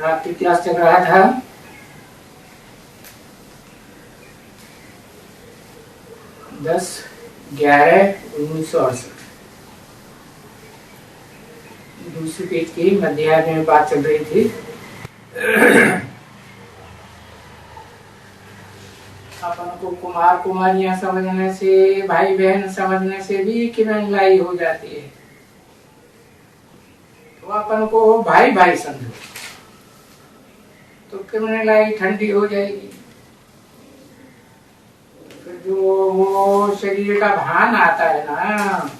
रात्रि क्लास चल रहा था। दस 11/1968 दूसरी पेज की मध्याह्न में बात चल रही थी। अपन को कुमार कुमारियां समझने से, भाई बहन समझने से भी किरण लाई हो जाती है। तो अपन को भाई भाई समझो तो किरण लाई ठंडी हो जाएगी। फिर जो वो शरीर का भान आता है ना,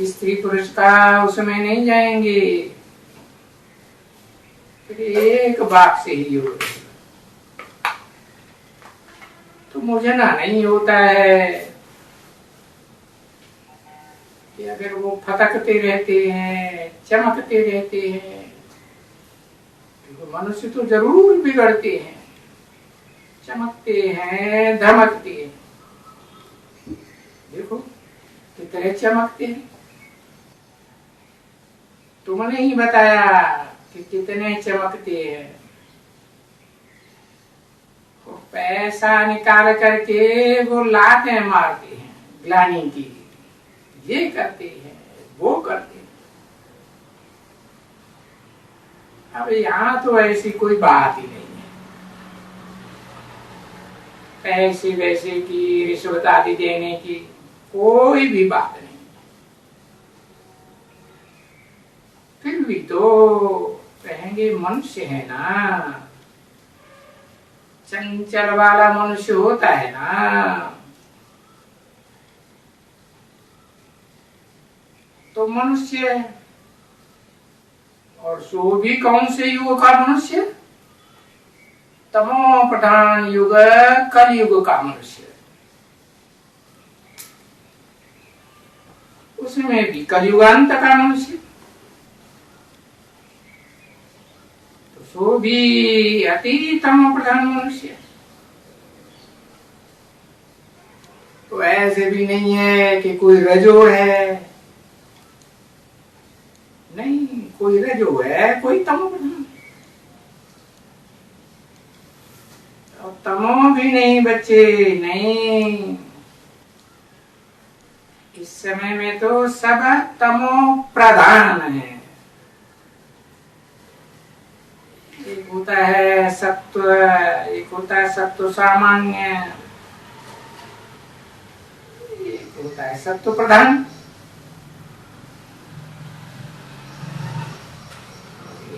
स्त्री पुरुष का, उसमें नहीं जाएंगे। फिर एक बात से ही हो, तो मुझे ना नहीं होता है कि अगर वो फटकते रहते हैं, चमकते रहते हैं, तो मनुष्य तो जरूर बिगड़ते हैं, चमकते हैं, धमकते हैं। देखो कितने चमकते हैं। तुमने ही बताया कि कितने चमकते हैं। पैसा निकाल करके वो लाते मारते हैं, ग्लानि की, ये करते हैं, वो करते हैं। अब यहाँ तो ऐसी कोई बात ही नहीं है। पैसे वैसे की, रिश्वत आदि देने की कोई भी बात नहीं। फिर भी तो कहेंगे मनुष्य है ना, चंचल वाला मनुष्य होता है ना। तो मनुष्य, और सो भी कौन से युग का मनुष्य? तमो प्रधान युग, कलयुग का मनुष्य। उसमें भी कलयुगांत का मनुष्य, तो भी अति तमो प्रधान मनुष्य। तो ऐसे भी नहीं है कि कोई रजो है, नहीं, कोई रजो है, कोई तमो प्रधान। और तमो भी नहीं बच्चे, नहीं। इस समय में तो सब तमो प्रधान है। एक होता है सत्व, एक होता है सत्व सामान्य, एक होता है सत्व प्रधान,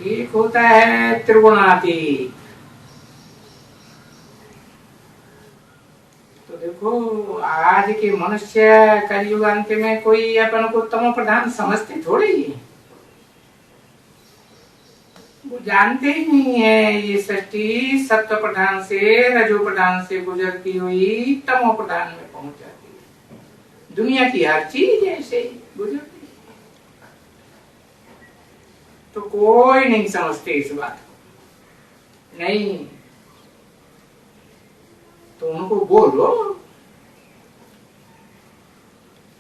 एक होता है त्रिगुणातीत। तो देखो आज के मनुष्य कलयुगांत में कोई अपन को तमो प्रधान समझते थोड़े ही है। वो जानते ही नहीं है ये सृष्टि सत्व प्रधान से, रजो प्रधान से गुजरती हुई तमो प्रधान में पहुंच जाती है। दुनिया की हर चीज ऐसे ही गुजरती है। तो कोई नहीं समझते इस बात को, नहीं। तो उनको बोलो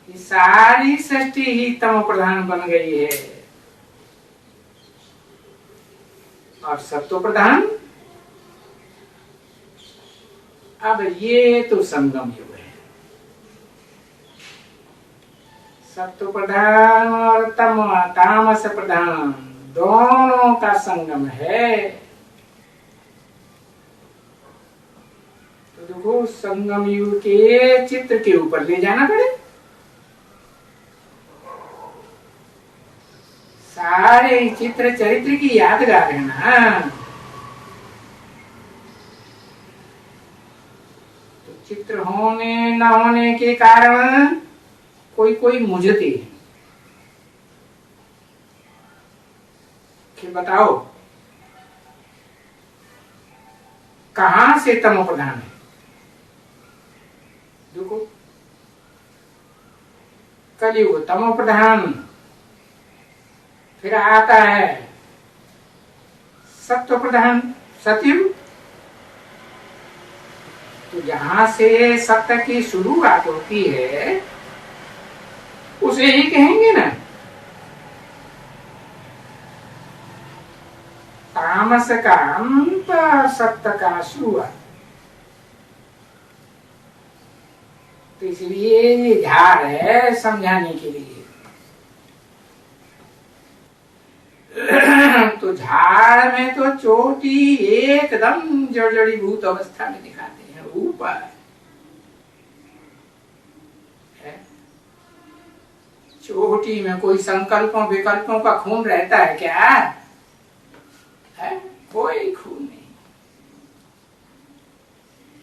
कि सारी सृष्टि ही तमो प्रधान बन गई है और सत्व प्रधान। अब ये तो संगम युग है। सत्व प्रधान और तामस प्रधान दोनों का संगम है। तो देखो संगम युग के चित्र के ऊपर ले जाना पड़े। सारे चित्र चरित्र की यादगार है ना। तो चित्र होने न होने के कारण कोई कोई मुझते कि बताओ कहां से तमो प्रधान है। देखो कलयुग तमो प्रधान, फिर आता है सत्व प्रधान सतयुग। तो जहां से सत्य की शुरुआत होती है उसे ही कहेंगे ना। तामस का अंत, सत्य का शुरुआत। तो इसलिए ये झाड़ है समझाने के लिए। तो झाड़ में तो चोटी एकदम जड़ीभूत अवस्था में दिखाते हैं, ऊपर है। चोटी में कोई संकल्पों विकल्पों का खून रहता है क्या? है कोई खून नहीं,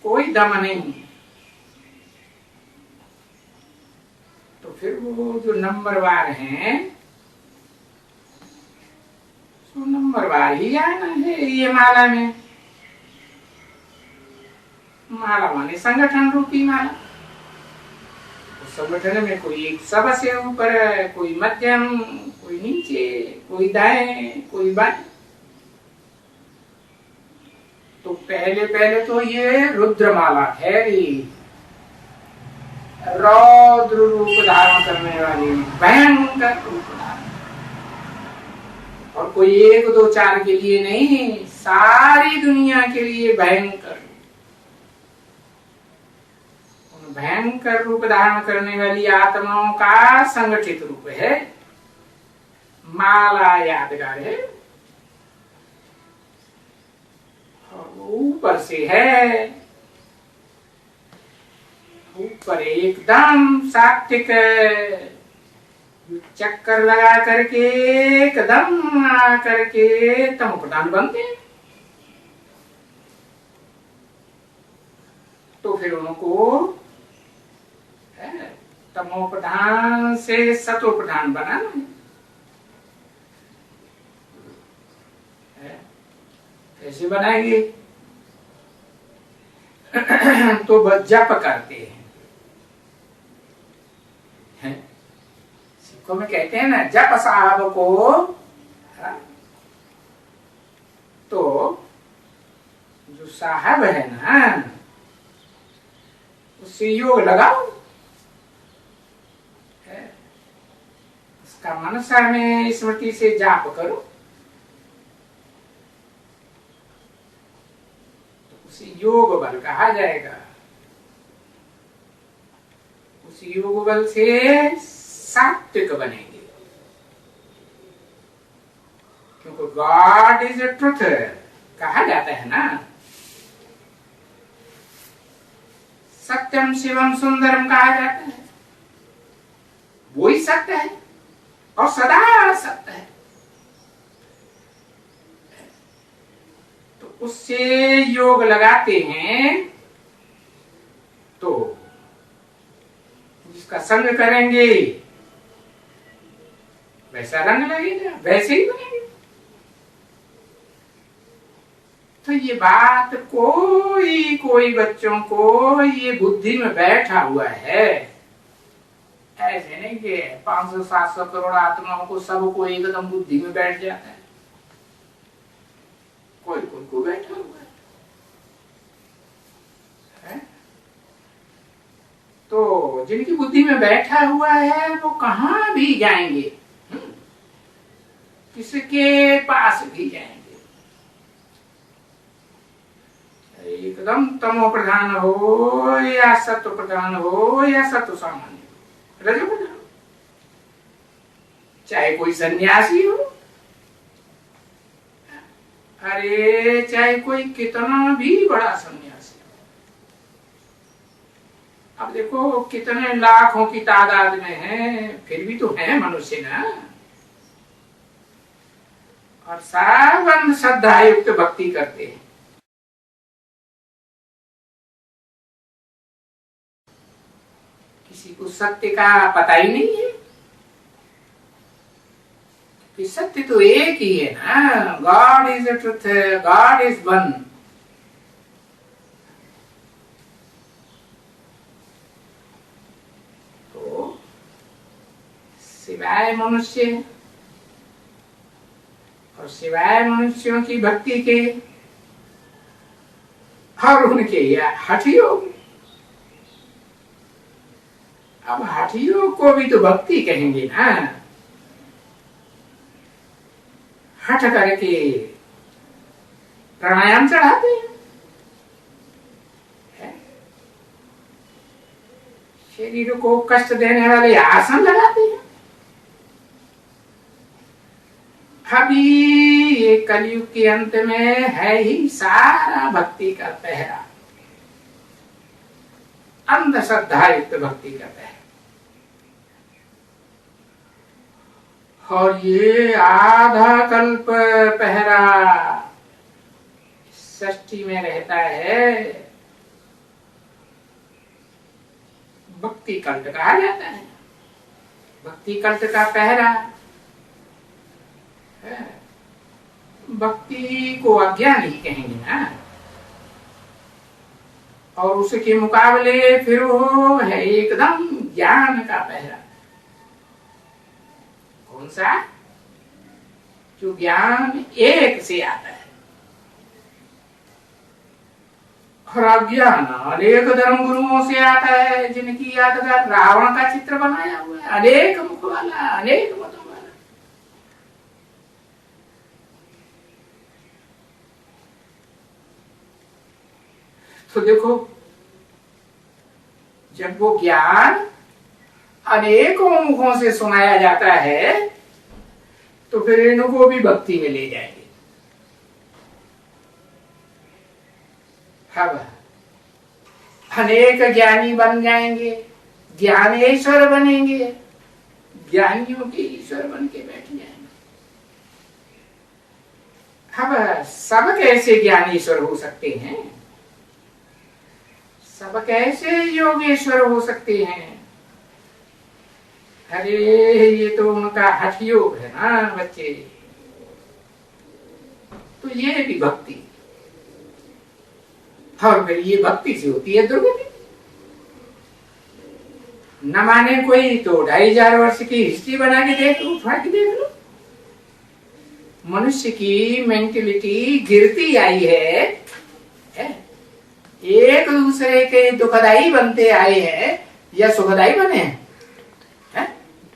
कोई दम नहीं। तो फिर वो जो नंबरवार हैं, तो नंबरवार ही आना है ये माला में। माला माने संगठन रूपी माला। उस संगठन में कोई एक सबसे ऊपर है, कोई मध्यम, कोई नीचे, कोई दाएं, कोई बाएं। तो पहले तो ये रुद्रमाला ठहरी, रौद्र रूप धारण करने वाली, भयंकर रूप धारण। और कोई 1 2 4 के लिए नहीं, सारी दुनिया के लिए भयंकर। भयंकर रूप धारण करने वाली आत्माओं का संगठित रूप है माला। यादगार है, ऊपर से है, ऊपर एकदम सात्विक चक्कर लगा करके एकदम आ करके तमो प्रधान बनते। तो फिर उनको तमो प्रधान से सतो प्रधान बनाना है। कैसे बनाएंगे? तो जप करते हैं। सिखों में कहते हैं ना, जप साहब को। तो जो साहब है ना, उससे योग लगाओ। उसका मनसा में स्मृति से जाप करो, योग बल कहा जाएगा। उस योग बल से सात्विक बनेंगे, क्योंकि गॉड इज ए ट्रुथ कहा जाता है ना। सत्यम शिवम सुंदरम कहा जाता है, वही सत्य है और सदा सत्य है। उससे योग लगाते हैं तो जिसका संग करेंगे वैसा रंग लगेगा, वैसे ही बनेंगे। तो ये बात कोई बच्चों को ये बुद्धि में बैठा हुआ है। ऐसे नहीं कि 500-700 करोड़ आत्माओं को सबको एकदम बुद्धि में बैठ जाता है। कोई को बैठा हुआ है। तो जिनकी बुद्धि में बैठा हुआ है वो कहां भी जाएंगे, किसके पास भी जाएंगे। एकदम तमो प्रधान हो या सत्व प्रधान हो या सत्व सामान्य, रजो प्रधान, चाहे कोई सन्यासी हो, अरे चाहे कोई कितना भी बड़ा सन्यासी। अब देखो कितने लाखों की तादाद में है, फिर भी तो है मनुष्य ना। और सब अंधश्रद्धा युक्त भक्ति करते हैं। किसी को सत्य का पता ही नहीं है कि सत्य तो एक ही है ना। God is the truth, God is one. तो सिवाय मनुष्य और सिवाय मनुष्यों की भक्ति के और उनके या हठयोग। अब हठयोग को भी तो भक्ति कहेंगे ना। हठ करके प्राणायाम चढ़ाते हैं, शरीर को कष्ट देने वाले आसन लगाते हैं। अभी ये कलयुग के अंत में है ही सारा भक्ति का पहरा, अंधश्रद्धा युक्त भक्ति का पहरा। और ये आधा कल्प पहरा षष्ठी में रहता है, भक्ति कल्ट कहा जाता है। भक्ति कल्ट का पहरा है। भक्ति को अज्ञान ही कहेंगे ना, और उसके मुकाबले फिर वो है एकदम ज्ञान का पहरा। कौन सा? जो ज्ञान एक से आता है, और अज्ञान अनेक धर्म गुरुओं से आता है, जिनकी यादगार रावण का चित्र बनाया हुआ है, अनेक मुख वाला, अनेक मतों वाला। तो देखो, जब वो ज्ञान अनेकों मुखों से सुनाया जाता है तो फिर इनको भी भक्ति में ले जाएंगे। अब अनेक ज्ञानी बन जाएंगे, ज्ञानेश्वर बनेंगे, ज्ञानियों के ईश्वर बन के बैठ जाएंगे। अब सब कैसे ज्ञानेश्वर हो सकते हैं? सब कैसे योगेश्वर हो सकते हैं? अरे ये तो उनका हठ योग है ना बच्चे। तो ये भी भक्ति, और फिर ये भक्ति से होती है दुर्गति। न माने कोई तो 2500 वर्ष की हिस्ट्री बना के देख लो, उठा के देख लो। मनुष्य की मेंटेलिटी गिरती आई है, एक दूसरे के दुखदाई बनते आए हैं या सुखदाई बने हैं?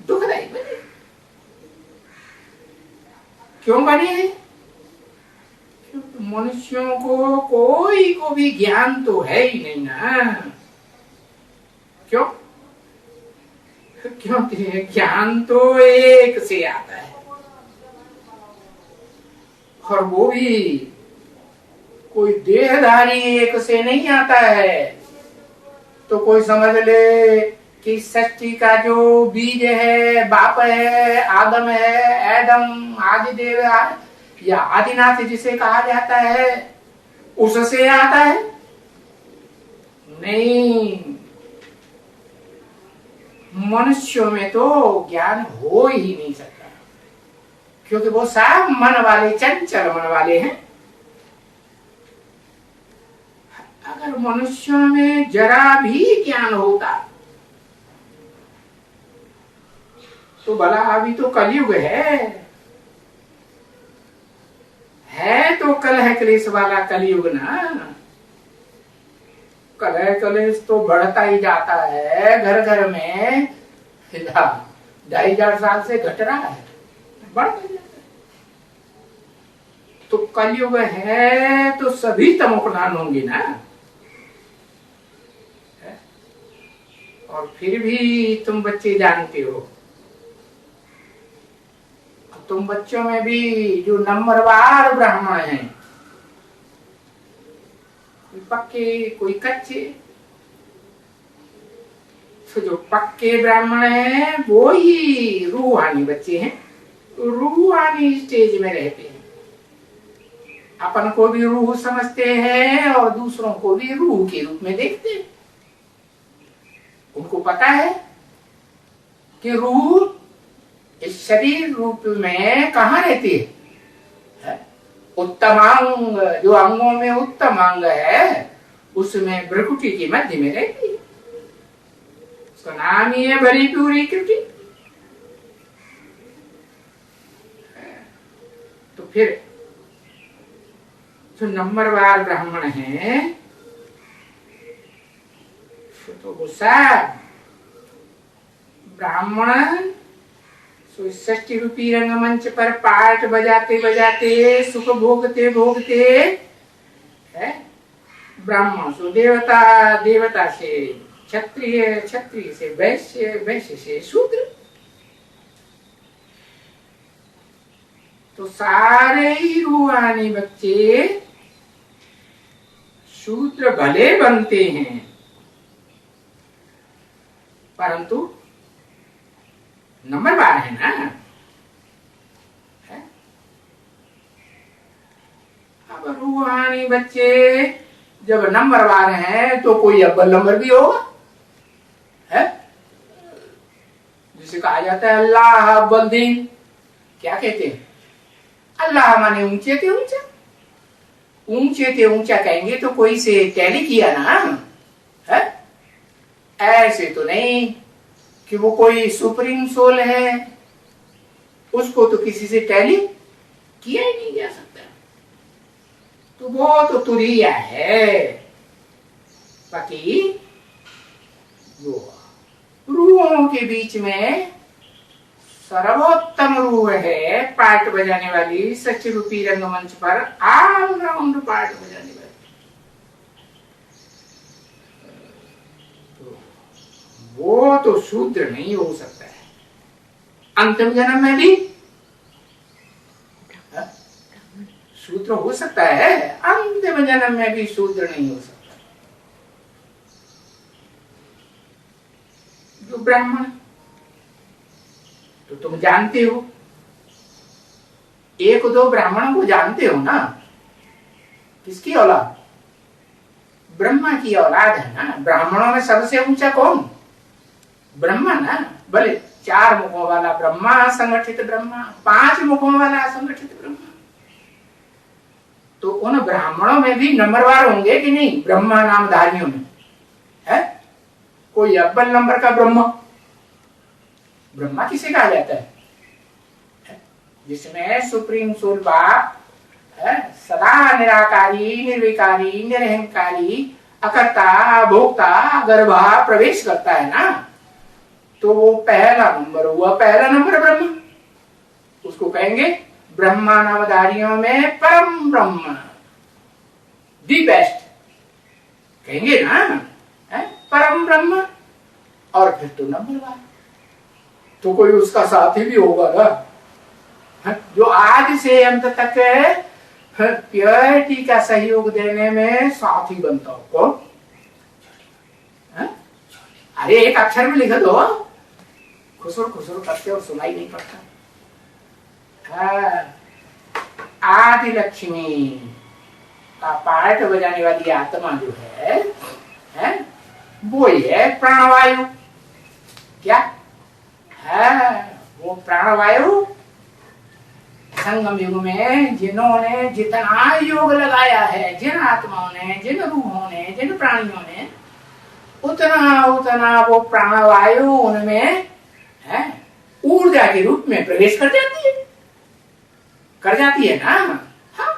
दुखदाई बने। क्यों बने हैं? क्योंकि मनुष्यों को कोई को भी ज्ञान तो है ही नहीं ना। क्यों? क्योंकि ज्ञान तो एक से आता है, और वो भी कोई देहधारी एक से नहीं आता है। तो कोई समझ ले कि सृष्टि का जो बीज है, बाप है, आदम है, एडम आदिदेव या आदिनाथ जिसे कहा जाता है, उससे आता है? नहीं, मनुष्यों में तो ज्ञान हो ही नहीं सकता, क्योंकि वो सब मन वाले, चंचल मन वाले हैं। अगर मनुष्यों में जरा भी ज्ञान होता तो भला, अभी तो कलयुग है तो कलह क्लेश वाला कलयुग ना। कलह क्लेश तो बढ़ता ही जाता है, घर घर में 2500 साल से घट रहा है, बढ़ता जाता है। तो कलयुग है तो सभी तमोप्रधान होंगे ना। और फिर भी तुम बच्चे जानते हो, तुम बच्चों में भी जो नंबरवार ब्राह्मण हैं, कोई पक्के कोई कच्चे, तो जो पक्के ब्राह्मण हैं वो ही रूहानी बच्चे हैं, रूहानी स्टेज में रहते हैं। अपन को भी रूह समझते हैं और दूसरों को भी रूह के रूप में देखते हैं। उनको पता है कि रूह इस शरीर रूप में कहाँ रहती है? उत्तमांग, जो अंगों में उत्तम अंग है उसमें भ्रुकुटी के मध्य में रहती है। उसका नाम ही है भरी पूरी कृति। तो फिर जो नंबरवार ब्राह्मण हैं तो वो सब ब्राह्मण षष्ठी रूपी रंगमंच पर पाठ बजाते बजाते, सुख भोगते भोगते ब्राह्मण से देवता, देवता से क्षत्रिय, क्षत्रिय से वैश्य, वैश्य से शूद्र। तो सारे ही रूहानी बच्चे शूद्र भले बनते हैं, परंतु नंबरवार है ना। है? अब रूहानी बच्चे जब नंबरवार हैं तो कोई अव्वल नंबर भी होगा, है? जिसे कहा जाता है अल्लाह अव्वल दीन। क्या कहते हैं? अल्लाह माने ऊंचे थे ऊंचा, ऊंचे थे ऊंचा कहेंगे तो कोई से टैली किया ना, है? ऐसे तो नहीं कि वो कोई सुप्रीम सोल है, उसको तो किसी से टैली किया ही नहीं जा सकता। तो वो तो तुरिया है। बाकी वो रूहों के बीच में सर्वोत्तम रूह है पार्ट बजाने वाली, सच रूपी रंगमंच पर ऑलराउंड पार्ट बजाने वाली। तो वो तो शूद्र नहीं हो सकता है। अंतिम जन्म में भी शूद्र हो सकता है, अंतिम जन्म में भी शूद्र नहीं हो सकता। जो ब्राह्मण तो तुम जानते हो, एक दो ब्राह्मणों को जानते हो ना। किसकी औलाद? ब्रह्मा की औलाद है ना। ब्राह्मणों में सबसे ऊंचा कौन? ब्रह्मा ना। भले 4 मुखों वाला ब्रह्मा, संगठित ब्रह्मा, 5 मुखों वाला असंगठित ब्रह्मा। तो उन ब्राह्मणों में भी नंबरवार होंगे कि नहीं? ब्रह्मा नामधारियों में है कोई अव्वल नंबर का ब्रह्मा? ब्रह्मा किसे कहा जाता है? जिसमें सुप्रीम सोल बाप है, सदा निराकारी, निर्विकारी, निरहंकारी, अकर्ता, भोक्ता, गर्भा प्रवेश करता है ना। तो वो पहला नंबर हुआ, पहला नंबर ब्रह्मा। उसको कहेंगे ब्रह्मा नामधारियों में परम ब्रह्म, दी बेस्ट कहेंगे ना, है? परम ब्रह्म। और फिर तो नंबरवार तो कोई उसका साथी भी होगा ना, जो आज से अंत तक प्योरिटी का सहयोग देने में साथी बनता हो। कौन? अरे एक अक्षर में लिख दो, खुसुर खुसुर करते और सुनाई नहीं पड़ता। आदि लक्ष्मी का पार्ट बजाने वाली आत्मा जो है वो ही है प्राणवायु। क्या है? वो प्राणवायु संगम युग में जिन्होंने जितना योग लगाया है, जिन आत्माओं ने, जिन रूहों ने, जिन प्राणियों ने, उतना उतना वो प्राणवायु उनमें है ऊर्जा के रूप में प्रवेश कर जाती है, कर जाती है ना। हाँ,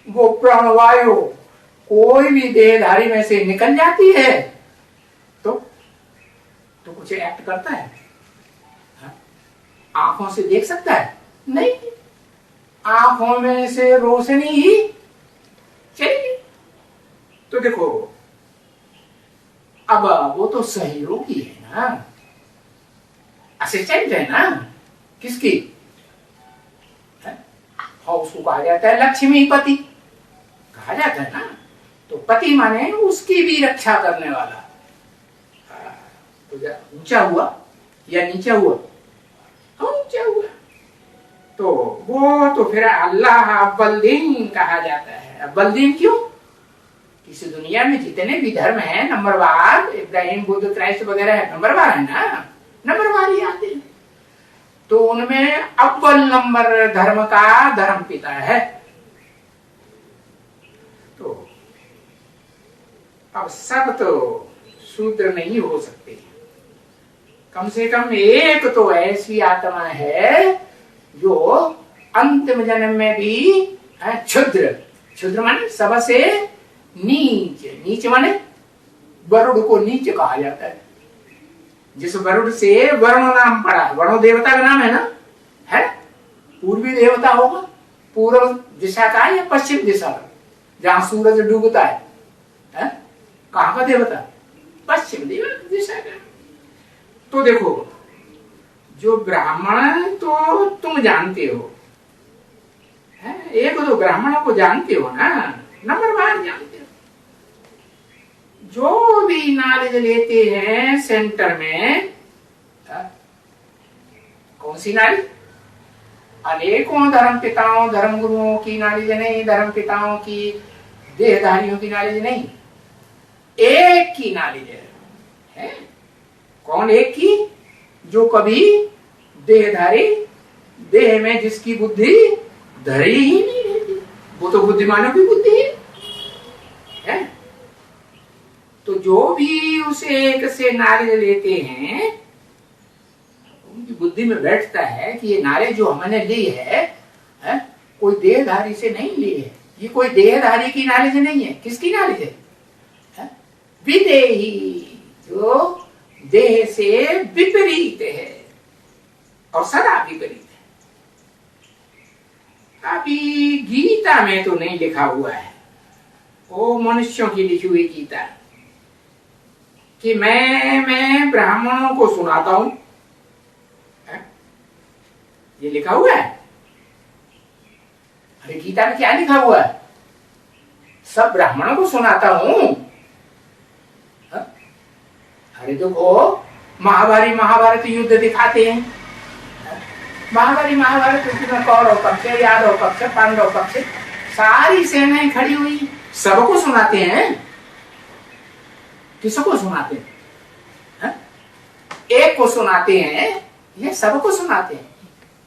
वो प्राणवायु कोई भी देहधारी में से निकल जाती है तो कुछ एक्ट करता है? हाँ? आंखों से देख सकता है? नहीं, आंखों में से रोशनी ही चलेगी। तो देखो, अब वो तो सहयोगी है ना, असिस्टेंट है ना। किसकी? हाँ, उसको कहा जाता है लक्ष्मीपति कहा जाता है ना। तो पति माने उसकी भी रक्षा करने वाला। तो ऊंचा हुआ या नीचा हुआ? हाँ, ऊंचा हुआ। तो वो तो फिर अल्लाह अव्वल दीन कहा जाता है। अव्वल दीन क्यों? इस दुनिया में जितने भी धर्म हैं नंबरवार, इब्राहिम, बुद्ध, क्राइस्ट वगैरह है, नंबरवार है ना, नंबरवार ही आते हैं। तो उनमें अव्वल नंबर धर्म का धर्म पिता है। तो अब सब तो शूद्र नहीं हो सकते। कम से कम एक तो ऐसी आत्मा है जो अंतिम जन्म में भी क्षुद्र, क्षुद्र माने सबसे नीच, नीच माने वरुण को नीच कहा जाता है। जिस वरुण से वरुण नाम पड़ा, वरुण देवता का नाम है ना, है पूर्वी देवता होगा, पूर्व दिशा का या पश्चिम दिशा का, जहां सूरज डूबता है? कहाँ का देवता? पश्चिम दिशा का। तो देखो, जो ब्राह्मण तो तुम जानते हो, एक दो ब्राह्मणों को जानते हो ना, नंबर 1 जानते हो। जो भी नॉलेज लेते हैं सेंटर में, कौन सी नॉलेज? अनेकों धर्म पिताओं धर्म गुरुओं की नॉलेज नहीं, धर्म पिताओं की देहधारियों की नॉलेज नहीं, एक की नॉलेज है। कौन एक की? जो कभी देहधारी, देह में जिसकी बुद्धि धरी ही नहीं रहती, वो तो बुद्धिमानों की बुद्धि है। तो जो भी उस एक से नॉलेज लेते हैं, उनकी बुद्धि में बैठता है कि ये नॉलेज जो हमने ली है, कोई देहधारी से नहीं ली है, ये कोई देहधारी की नॉलेज नहीं है। किसकी नॉलेज है? विदेही, जो देह से विपरीत है और सदा विपरीत है। अभी गीता में तो नहीं लिखा हुआ है, वो मनुष्यों की लिखी हुई गीता, कि मैं ब्राह्मणों को सुनाता हूं, ये लिखा हुआ है। अरे गीता में क्या लिखा हुआ है? सब ब्राह्मणों को सुनाता हूं। अरे देखो, महाभारत युद्ध दिखाते हैं, महाभारत युद्ध में कौरव पक्ष, यादव पक्ष, पांडव पक्ष, सारी सेनाएं खड़ी हुई, सबको सुनाते हैं। किसको सुनाते हैं? एक को सुनाते हैं या सबको सुनाते हैं?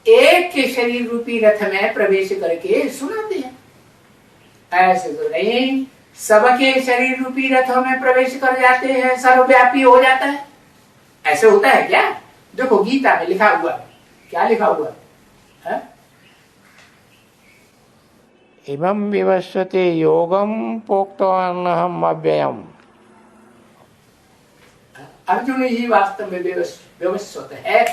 एक के शरीर रूपी रथ में प्रवेश करके सुनाते हैं। ऐसे तो नहीं, सबके शरीर रूपी रथों में प्रवेश कर जाते हैं, सर्वव्यापी हो जाता है। ऐसे होता है क्या? देखो गीता में लिखा हुआ, क्या लिखा हुआ है? इमं विवस्वते योगम प्रोक्तवानहम अव्ययम। अर्जुन ही वास्तव में व्यवस्थित है।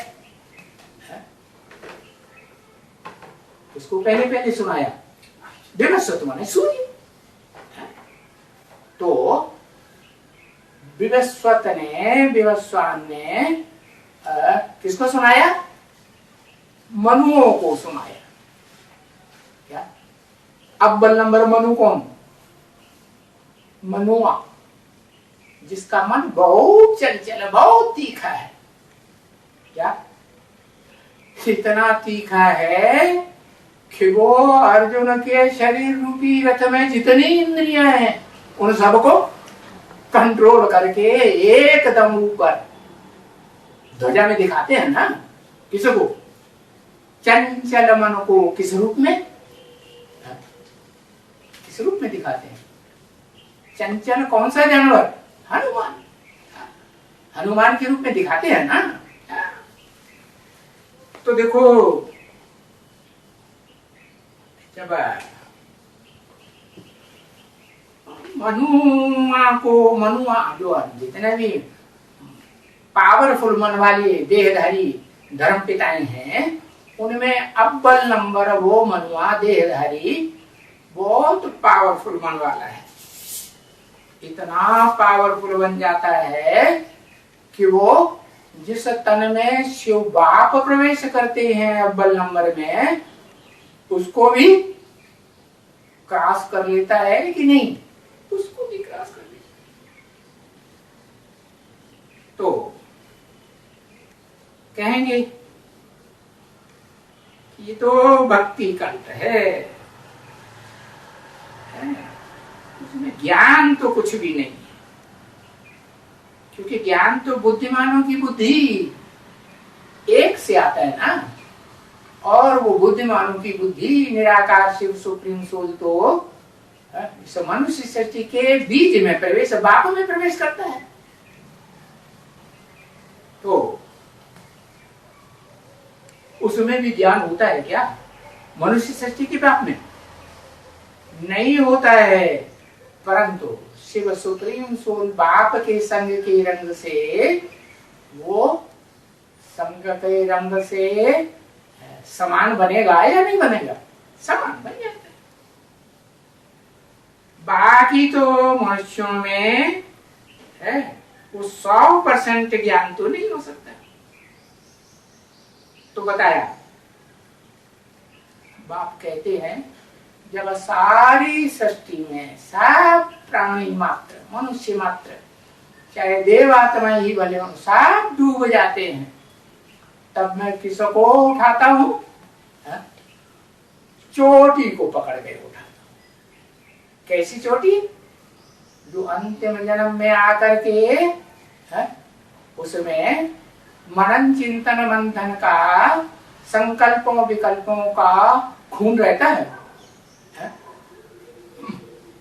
उसको पहले सुनाया, व्यवस्थित माने सूर्य। तो विवस्वान ने किसको सुनाया? मनुओं को सुनाया। क्या? अव्वल नंबर मनु कौन? मनुआ, जिसका मन बहुत चंचल, बहुत तीखा है। क्या? इतना तीखा है कि वो अर्जुन के शरीर रूपी रथ में जितनी इंद्रियां हैं, उन सबको कंट्रोल करके एकदम ऊपर ध्वजा में दिखाते हैं ना। किसको? चंचल मन को किस रूप में? किस रूप में दिखाते हैं? चंचल कौन सा जानवर? हनुमान। हनुमान के रूप में दिखाते हैं ना। तो देखो, जब मनुआ जो जितने भी पावरफुल मन वाले देहधारी धर्म पिताएं हैं, उनमें अव्वल नंबर वो मनुआ देहधारी बहुत पावरफुल मन वाला है। इतना पावरफुल बन जाता है कि वो जिस तन में शिव बाप प्रवेश करते हैं अव्वल नंबर में, उसको भी क्रॉस कर लेता है कि नहीं? उसको भी क्रॉस कर लेता। तो कहेंगे ये तो भक्ति कंठ है, उसमें ज्ञान तो कुछ भी नहीं है, क्योंकि ज्ञान तो बुद्धिमानों की बुद्धि एक से आता है ना। और वो बुद्धिमानों की बुद्धि निराकार शिव सुप्रीम सोल तो इस मनुष्य सृष्टि के बीज में प्रवेश, बाप में प्रवेश करता है। तो उसमें भी ज्ञान होता है क्या? मनुष्य सृष्टि के बाप में नहीं होता है, परंतु शिव सुप्रीम सोल बाप के संग के रंग से, वो संग के रंग से समान बनेगा या नहीं बनेगा? समान बन जाता है। बाकी तो मनुष्यों में है, वो 100% ज्ञान तो नहीं हो सकता। तो बताया, बाप कहते हैं जब सारी सृष्टि में सब प्राणी मात्र, मनुष्य मात्र, चाहे देवात्मा ही भले हो, सब डूब जाते हैं, तब मैं किसको उठाता हूं? चोटी को पकड़ के उठाता हूं। कैसी चोटी? जो अंतिम जन्म में आकर के उसमें मनन चिंतन मंथन का, संकल्पों विकल्पों का खून रहता है,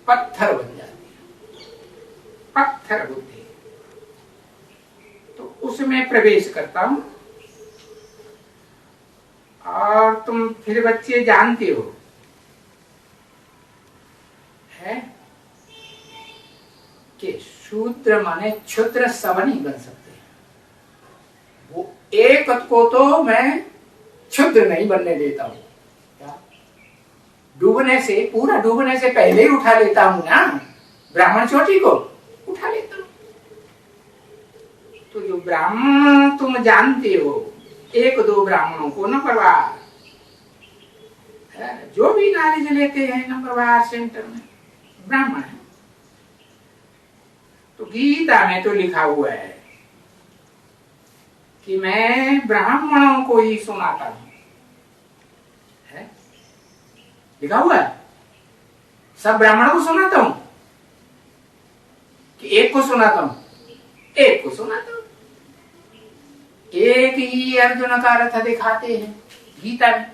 पत्थर बन जाती है, पत्थर बुद्धि। तो उसमें प्रवेश करता हूं। और तुम फिर बच्चे जानते हो है कि शूद्र माने क्षुद्र सब नहीं बन सकते। वो एक को तो मैं क्षुद्र नहीं बनने देता हूं। डूबने से, पूरा डूबने से पहले ही उठा लेता हूं ना, ब्राह्मण चोटी को उठा लेता हूं। तो जो ब्राह्मण तुम जानते हो, एक दो ब्राह्मणों को नंबरवार, जो भी नॉलेज लेते हैं नंबरवार सेंटर में ब्राह्मण है। तो गीता में तो लिखा हुआ है कि मैं ब्राह्मणों को ही सुनाता हूं, लिखा हुआ है। सब ब्राह्मणों को सुनाता हूं कि एक को सुनाता हूं? एक को सुनाता हूं। एक ही अर्जुन का रथ दिखाते हैं गीता में।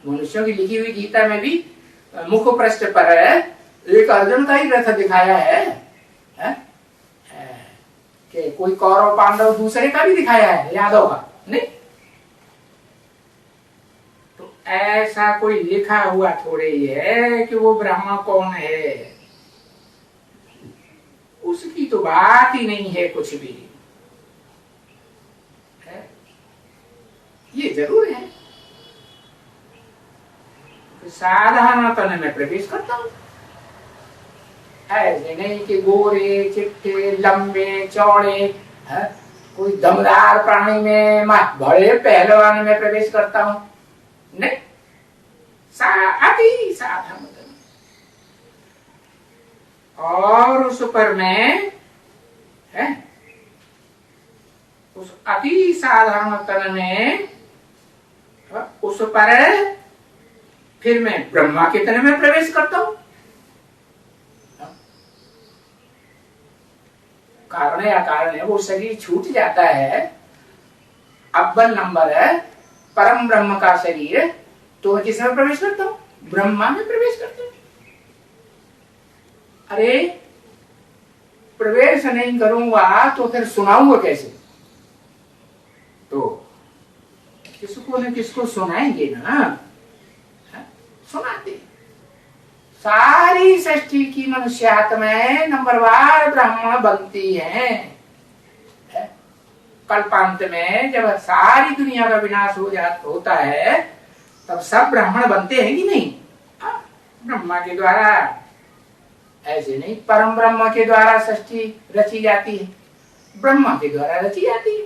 मनुष्यों की लिखी हुई गीता में भी मुख पृष्ठ पर एक अर्जुन का ही रथ दिखाया है, कि कोई कौरव पांडव दूसरे का भी दिखाया है, यादव का नहीं। तो ऐसा कोई लिखा हुआ थोड़े ही है कि वो ब्राह्मण कौन है, उसकी तो बात ही नहीं है कुछ भी है। ये जरूर है साधारण तन में प्रवेश करता हूं। ऐसे नहीं कि गोरे चिट्टे लंबे चौड़े कोई दमदार प्राणी में, बड़े पहलवान में प्रवेश करता हूं, नहीं। अति साधारण तन, और उस पर मैं उस अति साधारण तन में उस पर फिर मैं ब्रह्मा के तन में प्रवेश करता हूं। कारण या कारण है, वो शरीर छूट जाता है, अव्वल नंबर है परम ब्रह्म का शरीर, तो मैं किस में प्रवेश करता हूं? ब्रह्मा में प्रवेश करता हूं। अरे प्रवेश नहीं करूंगा तो फिर सुनाऊंगा कैसे? तो किसको न किसको सुनाएंगे ना, सुनाते। सारी सृष्टि की मनुष्यात्माएं नंबरवार ब्राह्मण बनती हैं। कल्पांत में जब सारी दुनिया का विनाश होता है, तब सब ब्राह्मण बनते हैं कि नहीं? ब्रह्मा के द्वारा, ऐसे नहीं परम ब्रह्म के द्वारा सृष्टि रची जाती है, ब्रह्मा के द्वारा रची जाती है।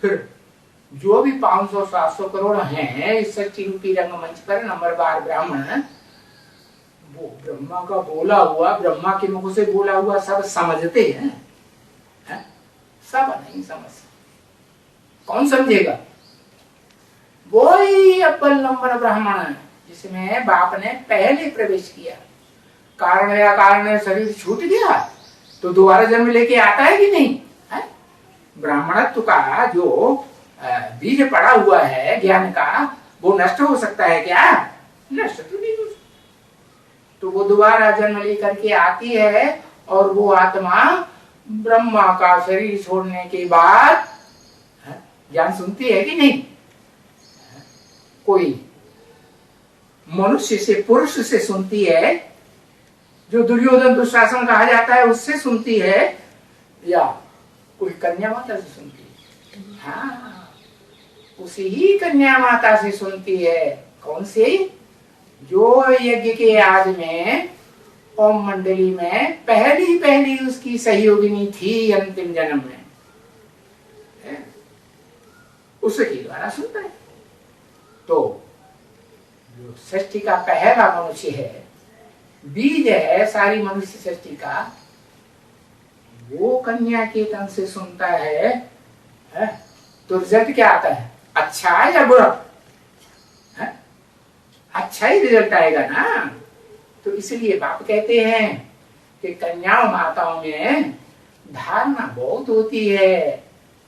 फिर जो भी 500-700 करोड़ हैं इस सृष्टि रूपी रंगमंच पर नंबरवार ब्राह्मण, वो ब्रह्मा का बोला हुआ, ब्रह्मा के मुख से बोला हुआ सब समझते हैं, सब नहीं समझ। कौन समझेगा? वो ही अव्वल नंबर ब्राह्मण है जिसमें बाप ने पहले प्रवेश किया। कारण या कारण शरीर छूट गया तो दोबारा जन्म लेके आता है कि नहीं? ब्राह्मणत्व का जो बीज पड़ा हुआ है ज्ञान का, वो नष्ट हो सकता है क्या? नष्ट तो नहीं हो सकता। तो वो दोबारा जन्म लेकर के आती है, और वो आत्मा ब्रह्मा का शरीर छोड़ने के बाद ज्ञान सुनती है कि नहीं? कोई मनुष्य से, पुरुष से सुनती है, जो दुर्योधन दुशासन कहा जाता है उससे सुनती है, या कोई कन्या माता से सुनती है? हाँ, उसी ही कन्या माता से सुनती है। कौन से? जो यज्ञ के आज में ओम मंडली में पहली पहली उसकी सहयोगिनी थी अंतिम जन्म में, उसके द्वारा सुनता है। तो जो सृष्टि का पहला मनुष्य है, बीज है सारी मनुष्य सृष्टि का, वो कन्या के तन से सुनता है, तो रिजल्ट क्या आता है, अच्छा या बुरा? अच्छा ही रिजल्ट आएगा ना। तो इसलिए बाप कहते हैं कि कन्या माताओं में धारणा बहुत होती है,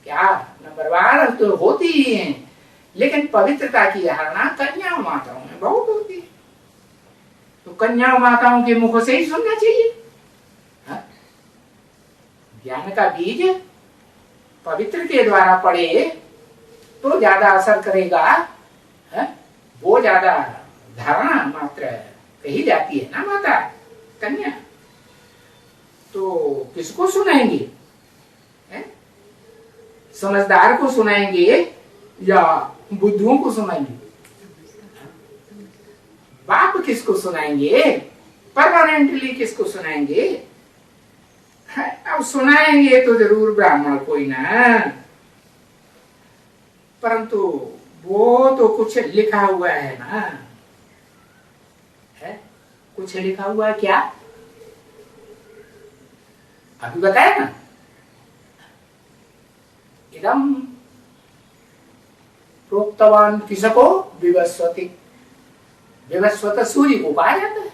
क्या नंबर 1 तो होती ही है, लेकिन पवित्रता की धारणा कन्या माताओं में बहुत होती है। तो कन्या माताओं के मुख से ही सुनना चाहिए। ज्ञान का बीज पवित्र के द्वारा पड़े तो ज्यादा असर करेगा, वो ज्यादा धारणा मात्र कही जाती है ना माता कन्या। तो किसको सुनाएंगे, समझदार को सुनाएंगे या बुद्धुओं को सुनाएंगे? बाप किसको सुनाएंगे, परमानेंटली किसको सुनाएंगे? अब सुनाएंगे तो जरूर ब्राह्मण कोई ना, परंतु वो तो कुछ लिखा हुआ है ना, है कुछ लिखा हुआ है क्या? अभी बताया ना, इदम प्रोक्तवान किसको, विवस्वती, विवस्वत सूर्य को कहा जाता है,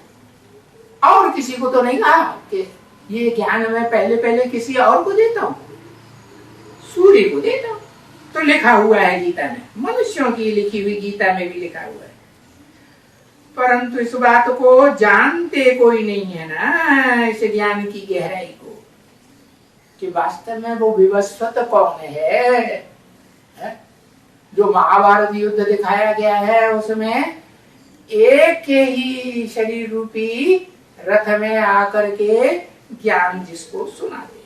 और किसी को तो नहीं कहा कि ये ज्ञान मैं पहले पहले किसी और को देता हूं, सूर्य को देता हूं। तो लिखा हुआ है गीता में, मनुष्यों की लिखी हुई गीता में भी लिखा हुआ है, परंतु इस बात को जानते कोई नहीं है ना, इस ज्ञान की गहराई को, कि वास्तव में वो विवस्वत कौन है। जो महाभारत युद्ध दिखाया गया है उसमें एक ही शरीर रूपी रथ में आकर के ज्ञान जिसको सुनाते।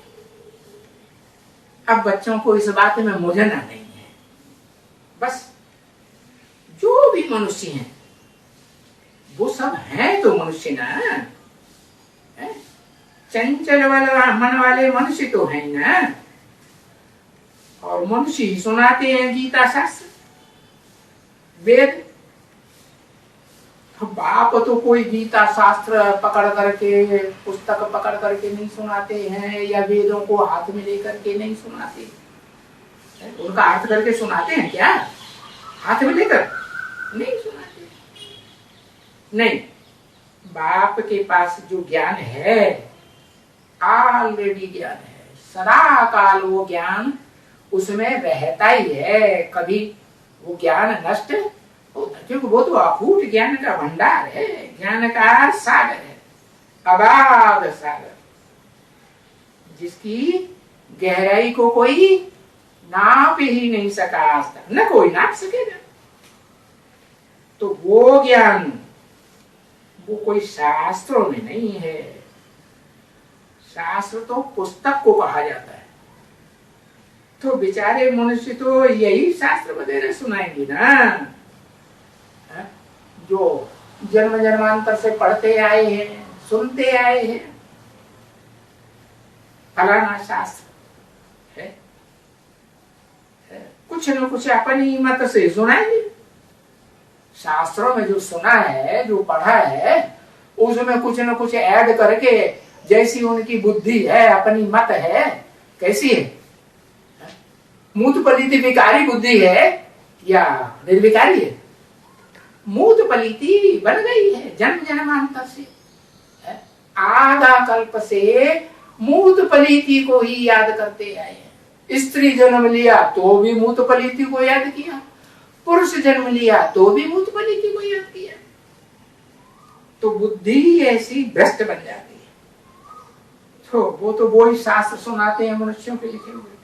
अब बच्चों को इस बात में मुझना नहीं है, बस जो भी मनुष्य हैं वो सब हैं तो मनुष्य ना, चंचल मन वाले मनुष्य तो हैं ना, और मनुष्य ही सुनाते हैं गीता शास्त्र वेद। बाप तो कोई गीता शास्त्र पकड़ करके, पुस्तक पकड़ करके नहीं सुनाते हैं, या वेदों को हाथ में लेकर के नहीं सुनाते, उनका अर्थ करके सुनाते हैं क्या? हाथ में लेकर नहीं सुनाते। नहीं, बाप के पास जो ज्ञान है ऑलरेडी ज्ञान है, सदा काल वो ज्ञान उसमें रहता ही है, कभी वो ज्ञान नष्ट होता, क्योंकि वो तो अकूट ज्ञान का भंडार है, ज्ञान का सागर है, अगाध सागर, जिसकी गहराई को कोई नाप ही नहीं सका आज तक, न कोई नाप सकेगा। तो वो ज्ञान वो कोई शास्त्रों में नहीं है, शास्त्र तो पुस्तक को कहा जाता है। तो बेचारे मनुष्य तो यही शास्त्र वगैरह सुनाएंगे ना, जो जन्म जन्मांतर से पढ़ते आए हैं, सुनते आए हैं, फलाना शास्त्र है, कुछ न कुछ अपनी मत से सुनाएंगे। शास्त्रों में जो सुना है, जो पढ़ा है, उसमें कुछ न कुछ ऐड करके, जैसी उनकी बुद्धि है, अपनी मत है, कैसी है, मूत पलीति विकारी बुद्धि है या निर्विकारी है? मूत पलीति बन गई है जन्म जन्मांतर से, आधा कल्प से मूत पलीति को ही याद करते आए हैं। स्त्री जन्म लिया तो भी मूत पलीति को याद किया, पुरुष जन्म लिया तो भी मूत पलीति को याद किया। तो बुद्धि ऐसी भ्रष्ट बन जाती है। तो वो ही शास्त्र सुनाते हैं मनुष्यों के लिखे हुए।